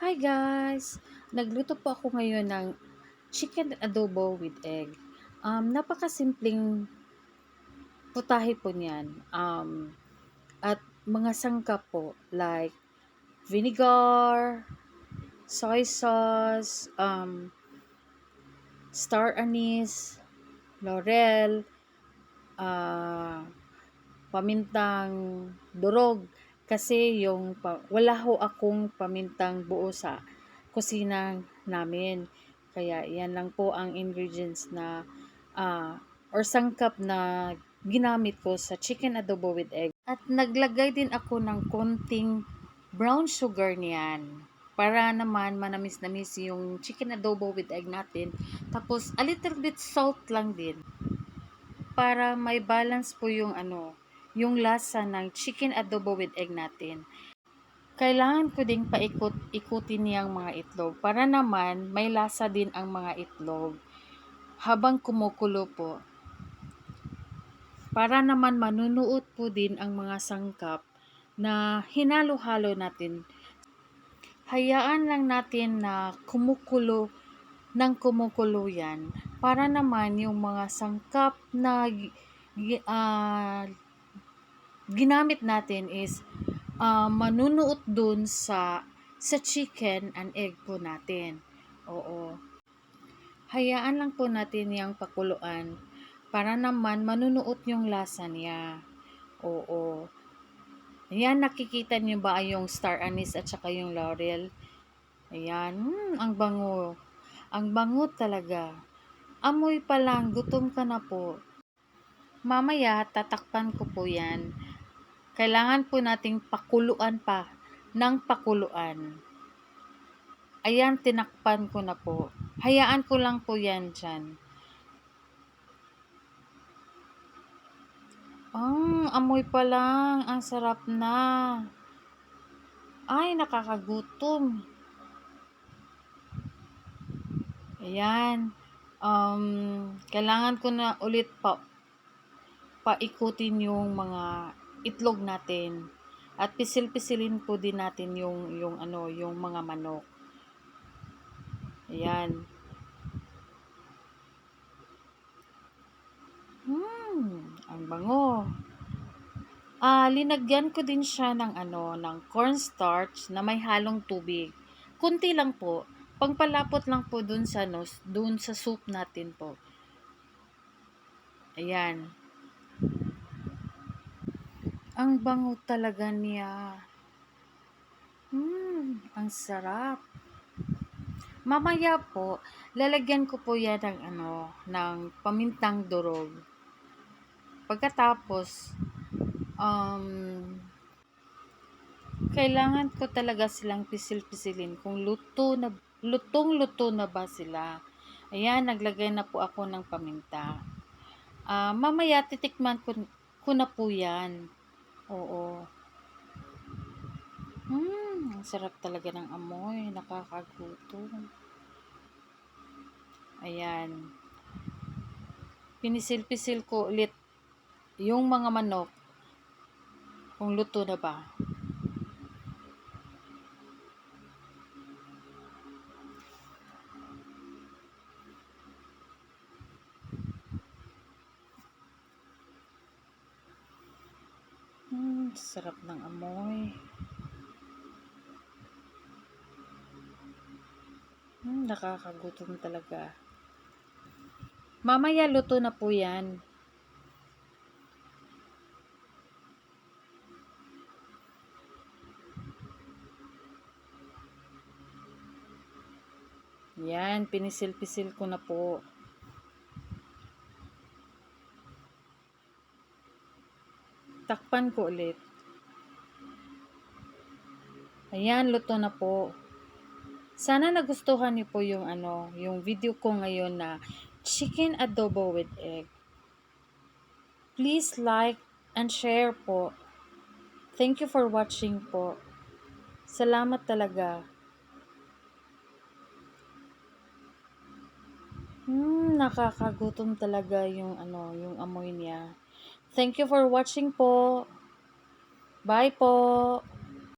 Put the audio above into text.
Hi guys! Nagluto po ako ngayon ng chicken adobo with egg. Napakasimpleng putahe po niyan. At mga sangkap po like vinegar, soy sauce, star anise, laurel, ah, pamintang durog kasi wala ho akong pamintang buo sa kusina namin. Kaya yan lang po ang ingredients na or sangkap na ginamit ko sa chicken adobo with egg. At naglagay din ako ng konting brown sugar niyan para naman manamis-namis yung chicken adobo with egg natin. Tapos a little bit salt lang din para may balance po yung lasa ng chicken adobo with egg natin. Kailangan ko ding paikot-ikutin niyang mga itlog para naman may lasa din ang mga itlog habang kumukulo po. Para naman manunuot po din ang mga sangkap na hinalo-halo natin. Hayaan lang natin na kumukulo ng kumukulo yan para naman yung mga sangkap na ginamit natin is manunuot dun sa chicken and egg po natin. Oo. Hayaan lang po natin yung pakuluan para naman manunuot yung lasa niya. Oo. Ayan, nakikita niyo ba yung star anise at saka yung laurel? Ayan, ang bango. Ang bango talaga. Amoy pa lang, gutom ka na po. Mamaya, tatakpan ko po yan. Kailangan po nating pakuluan pa ng pakuluan. Ayan, tinakpan ko na po. Hayaan ko lang po yan dyan. Amoy pa lang. Ang sarap na. Ay, nakakagutom. Ayan. Kailangan ko na ulit paikutin yung mga itlog natin. At pisil-pisilin po din natin yung mga manok. Ayan. Ang bango. Linagyan ko din siya ng cornstarch na may halong tubig. Kunti lang po. Pangpalapot lang po dun sa soup natin po. Ayan. Ang bango talaga niya. Ang sarap. Mamaya po, lalagyan ko po yan ng pamintang durog. Pagkatapos, kailangan ko talaga silang pisil-pisilin kung lutong-luto na ba sila. Ayan, naglagay na po ako ng paminta. Mamaya titikman ko na po yan. Oo. Ang sarap talaga ng amoy. Nakakagutom. Ayan. Pinisil-pisil ko ulit yung mga manok kung luto na ba. Sarap ng amoy. Nakakagutom talaga. Mamaya luto na po yan. Yan, pinisil-pisil ko na po. Takpan ko ulit. Ayan, luto na po. Sana nagustuhan niyo po yung video ko ngayon na chicken adobo with egg. Please like and share po. Thank you for watching po. Salamat talaga. Nakakagutom talaga yung amoy niya. Thank you for watching po. Bye po.